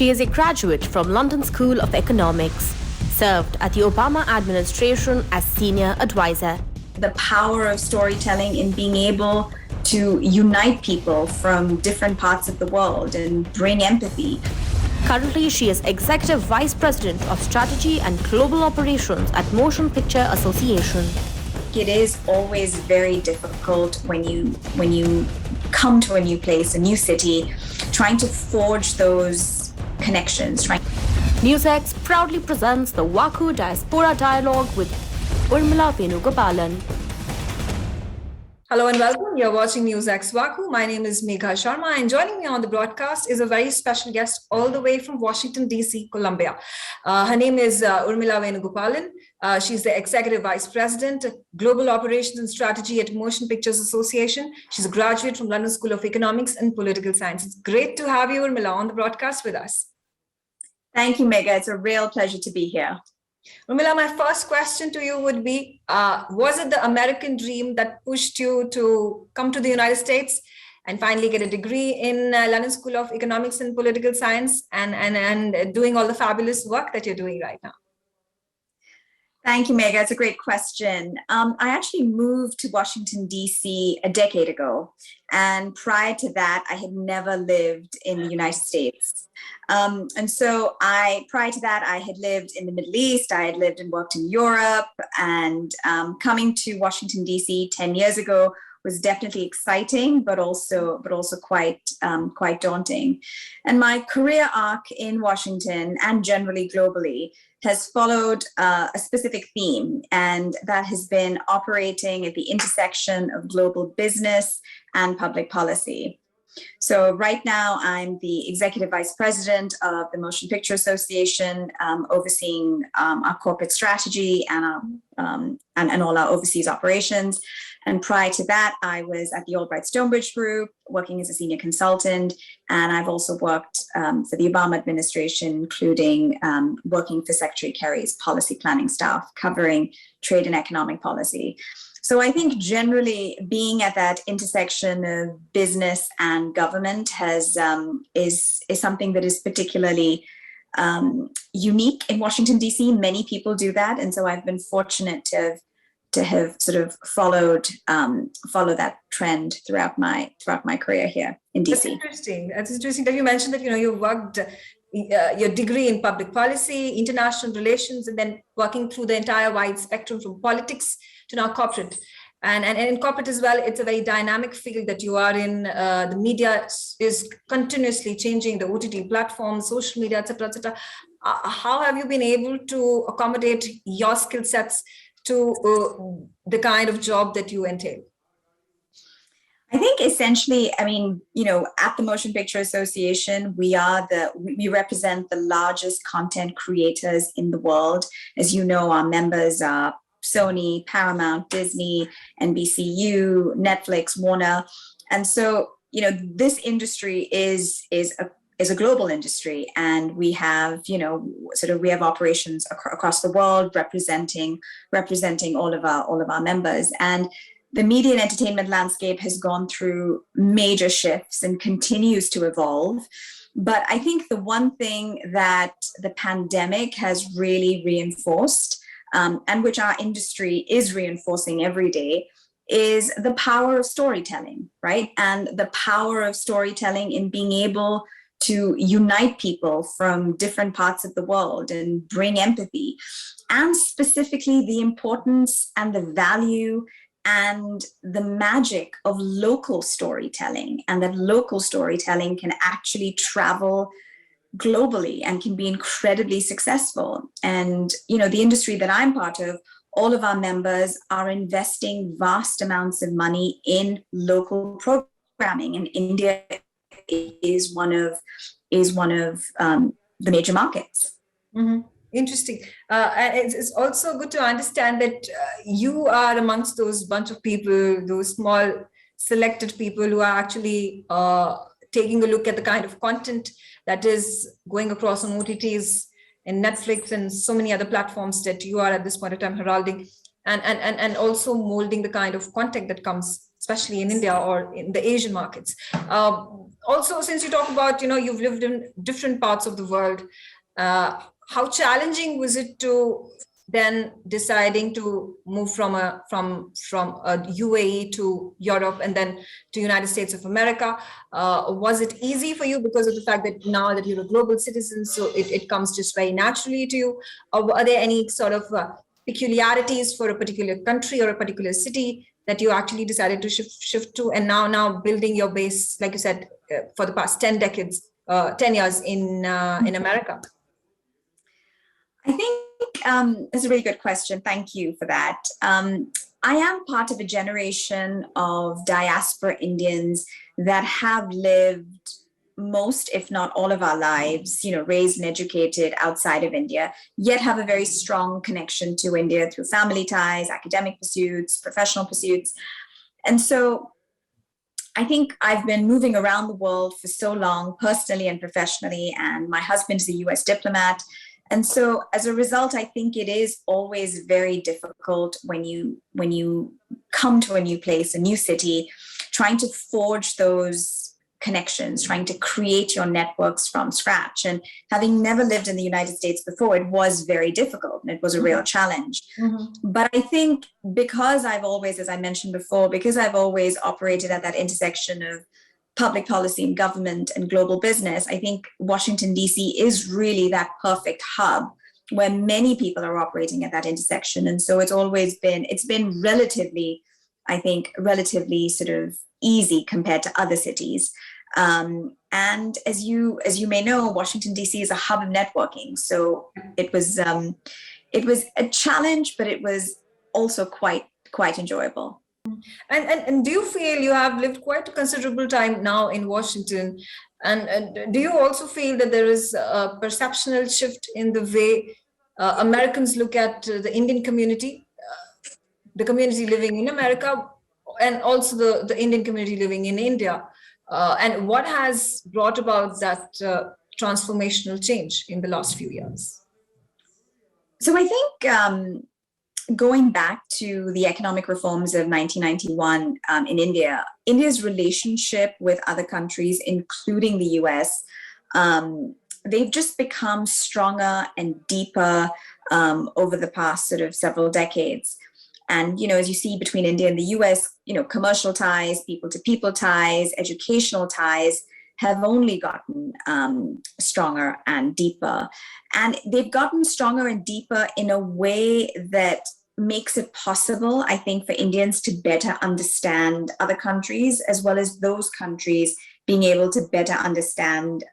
She is a graduate from London School of Economics, served at the Obama administration as senior advisor. The power of storytelling in being able to unite people from different parts of the world and bring empathy. Currently, she is Executive Vice President of Strategy and Global Operations at Motion Picture Association. It is always very difficult when you come to a new place, a new city, trying to forge those connections. NewsX proudly presents the VaKu Diaspora Dialogue with Urmila Venugopalan. Hello and welcome. You're watching NewsX VaKu. My name is Megha Sharma, and joining me on the broadcast is a very special guest all the way from Washington, D.C., Columbia. Her name is Urmila Venugopalan. She's the Executive Vice President, Global Operations and Strategy at Motion Pictures Association. She's a graduate from London School of Economics and Political Science. It's great to have you, Urmila, on the broadcast with us. Thank you, Megha. It's a real pleasure to be here. Urmila, my first question to you would be, was it the American dream that pushed you to come to the United States and finally get a degree in London School of Economics and Political Science and doing all the fabulous work that you're doing right now? Thank you, Megha. It's a great question. I actually moved to Washington, D.C. a decade ago. And prior to that, I had never lived in the United States. And so prior to that, I had lived in the Middle East. I had lived and worked in Europe. And coming to Washington, D.C. 10 years ago was definitely exciting, but also quite daunting. And my career arc in Washington and generally globally has followed a specific theme, and that has been operating at the intersection of global business and public policy. So right now, I'm the Executive Vice President of the Motion Picture Association, overseeing our corporate strategy and all our overseas operations. And prior to that, I was at the Albright Stonebridge Group, working as a senior consultant. And I've also worked for the Obama administration, including working for Secretary Kerry's policy planning staff, covering trade and economic policy. So I think generally being at that intersection of business and government is something that is particularly unique in Washington, D.C. Many people do that. And so I've been fortunate to have sort of follow that trend throughout my career here in DC. That's interesting that you mentioned that you worked your degree in public policy, international relations, and then working through the entire wide spectrum from politics to now corporate. And in corporate as well, it's a very dynamic field that you are in. The media is continuously changing, the OTT platforms, social media, etc., etc. How have you been able to accommodate your skill sets to the kind of job that you entail? I think essentially, at the Motion Picture Association, we represent the largest content creators in the world. As you know, our members are Sony, Paramount, Disney, NBCU, Netflix, Warner. And so, this industry is a global industry, and we have, we have operations across the world representing all of our members. And the media and entertainment landscape has gone through major shifts and continues to evolve. But I think the one thing that the pandemic has really reinforced, and which our industry is reinforcing every day, is the power of storytelling, right? And the power of storytelling in being able to unite people from different parts of the world and bring empathy, and specifically the importance and the value and the magic of local storytelling, and that local storytelling can actually travel globally and can be incredibly successful. And, the industry that I'm part of, all of our members are investing vast amounts of money in local programming, and India is one of the major markets. Mm-hmm. Interesting. And it's also good to understand that you are amongst those bunch of people, those small selected people who are actually taking a look at the kind of content that is going across on OTTs and Netflix and so many other platforms that you are at this point of time heralding, and also molding the kind of content that comes, especially in India or in the Asian markets. also, since you talk about, you've lived in different parts of the world, how challenging was it to then deciding to move from a UAE to Europe and then to United States of America? Was it easy for you because of the fact that now that you're a global citizen, so it comes just very naturally to you? Or are there any sort of peculiarities for a particular country or a particular city that you actually decided to shift to, and now building your base, like you said, for the past 10 years in America? I think it's a really good question. Thank you for that. I am part of a generation of diaspora Indians that have lived most, if not all of our lives, raised and educated outside of India, yet have a very strong connection to India through family ties, academic pursuits, professional pursuits. And so I think I've been moving around the world for so long, personally and professionally, and my husband's a US diplomat. And so as a result, I think it is always very difficult when you come to a new place, a new city, trying to forge those connections, trying to create your networks from scratch. And having never lived in the United States before, it was very difficult and it was a real challenge. Mm-hmm. But I think because I've always, as I mentioned before, because I've always operated at that intersection of public policy and government and global business, I think Washington, D.C. is really that perfect hub where many people are operating at that intersection. And so it's been relatively sort of easy compared to other cities. And as you may know, Washington, D.C. is a hub of networking. So it was a challenge, but it was also quite enjoyable. And do you feel you have lived quite a considerable time now in Washington? And do you also feel that there is a perceptual shift in the way Americans look at the Indian community, the community living in America, and also the Indian community living in India? And what has brought about that transformational change in the last few years? So I think going back to the economic reforms of 1991 in India, India's relationship with other countries, including the US, they've just become stronger and deeper over the past sort of several decades. And, as you see between India and the US, commercial ties, people-to-people ties, educational ties have only gotten stronger and deeper. And they've gotten stronger and deeper in a way that makes it possible, I think, for Indians to better understand other countries, as well as those countries being able to better understand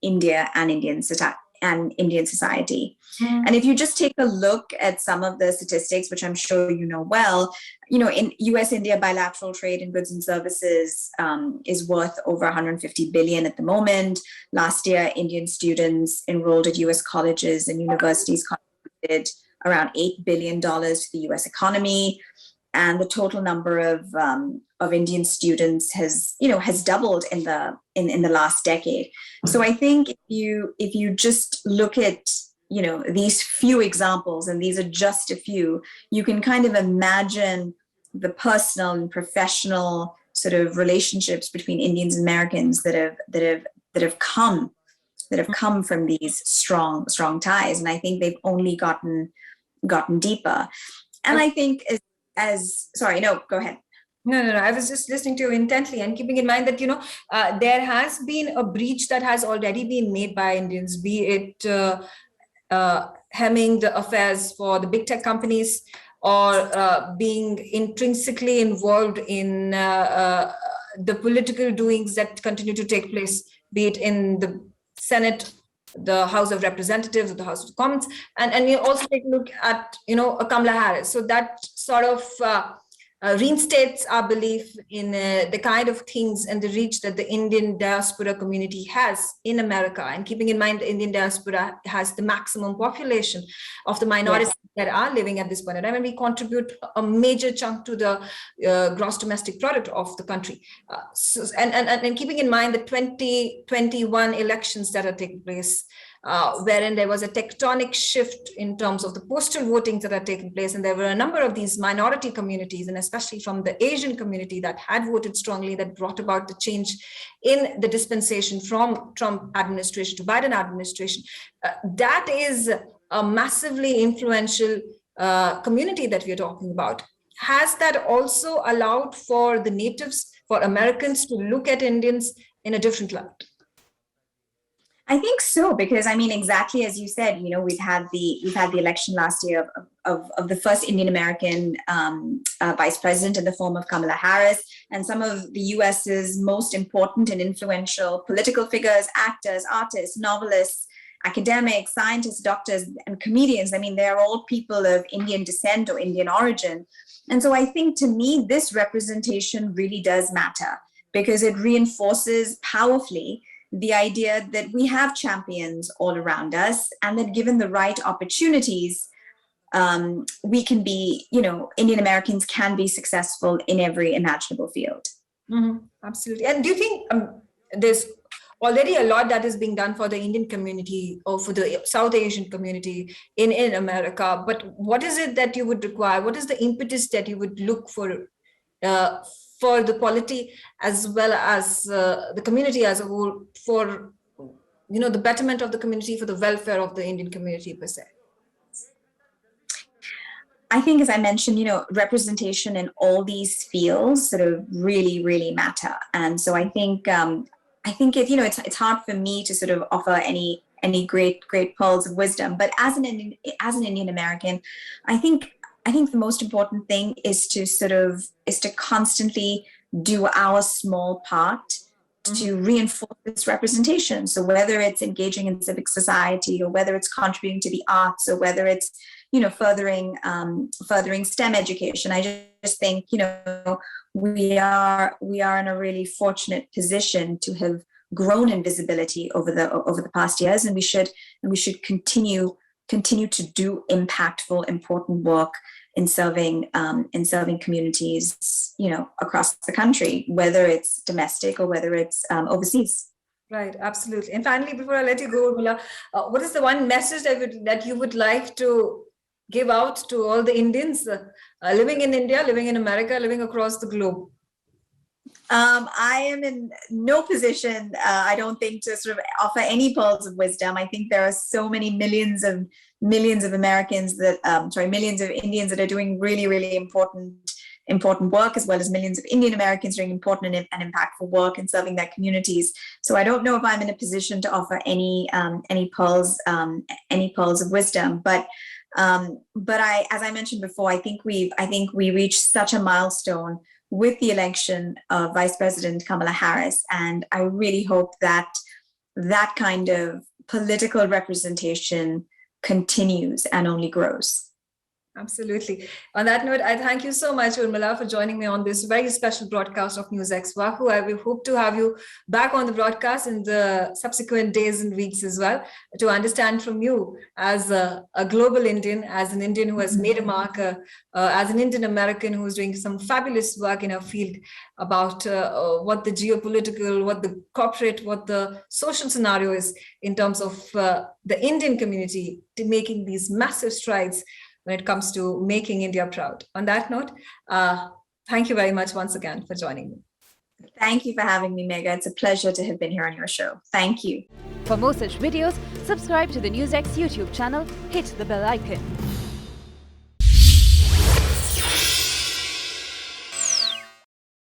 India and Indian society. Mm. And if you just take a look at some of the statistics, which I'm sure you know well, in US-India bilateral trade in goods and services is worth over 150 billion at the moment. Last year, Indian students enrolled at US colleges and universities contributed around $8 billion to the US economy. And the total number of Indian students has doubled in the last decade. So I think if you just look at these few examples, and these are just a few, you can kind of imagine the personal and professional sort of relationships between Indians and Americans that have come from these strong ties. And I think they've only gotten deeper. And I think sorry, no, go ahead. No. I was just listening to you intently and keeping in mind that, there has been a breach that has already been made by Indians, be it hemming the affairs for the big tech companies or being intrinsically involved in the political doings that continue to take place, be it in the Senate, the House of Representatives, or the House of Commons, and you also take a look at Kamala Harris. So that sort of reinstates our belief in the kind of things and the reach that the Indian diaspora community has in America. And keeping in mind the Indian diaspora has the maximum population of the minorities that are living at this point in time, and we contribute a major chunk to the gross domestic product of the country. And keeping in mind the 2021 elections that are taking place, wherein there was a tectonic shift in terms of the postal votings that had taken place. And there were a number of these minority communities, and especially from the Asian community, that had voted strongly, that brought about the change in the dispensation from Trump administration to Biden administration. That is a massively influential community that we're talking about. Has that also allowed for the natives, for Americans, to look at Indians in a different light? I think so, because I mean, exactly as you said, you know, we've had the election last year of the first Indian American vice president in the form of Kamala Harris, and some of the US's most important and influential political figures, actors, artists, novelists, academics, scientists, doctors, and comedians. I mean, they're all people of Indian descent or Indian origin. And so I think, to me, this representation really does matter, because it reinforces powerfully the idea that we have champions all around us, and that given the right opportunities, we can be, you know, Indian Americans can be successful in every imaginable field. Mm-hmm. Absolutely. And do you think there's already a lot that is being done for the Indian community or for the South Asian community in America? But what is it that you would require? What is the impetus that you would look for the polity as well as the community as a whole, for, you know, the betterment of the community, for the welfare of the Indian community per se? I think, as I mentioned, you know, representation in all these fields sort of really, really matter. And so I think it, you know, it's hard for me to sort of offer any great pearls of wisdom. But as an Indian American, I think the most important thing is to constantly do our small part to reinforce this representation. So whether it's engaging in civic society, or whether it's contributing to the arts, or whether it's, you know, furthering STEM education, I just think, you know, we are in a really fortunate position to have grown in visibility over the past years, and we should continue to do impactful, important work in serving communities, you know, across the country, whether it's domestic or whether it's overseas. Right, absolutely. And finally, before I let you go, Urmila, what is the one message that you would like to give out to all the Indians living in India, living in America, living across the globe? I am in no position, I don't think, to sort of offer any pearls of wisdom. I think there are so many millions of Americans millions of Indians that are doing really, really important work, as well as millions of Indian Americans doing important and impactful work in serving their communities. So I don't know if I'm in a position to offer any pearls of wisdom. But as I mentioned before, I think we reached such a milestone with the election of Vice President Kamala Harris, and I really hope that that kind of political representation continues and only grows. Absolutely. On that note, I thank you so much, Urmila, for joining me on this very special broadcast of NewsX VaKu. I will hope to have you back on the broadcast in the subsequent days and weeks as well, to understand from you as a global Indian, as an Indian who has made a mark, as an Indian American who is doing some fabulous work in our field, about what the geopolitical, what the corporate, what the social scenario is in terms of the Indian community, to making these massive strides when it comes to making India proud. On that note, thank you very much once again for joining me. Thank you for having me, Megha. It's a pleasure to have been here on your show. Thank you. For more such videos, subscribe to the NewsX YouTube channel, hit the bell icon.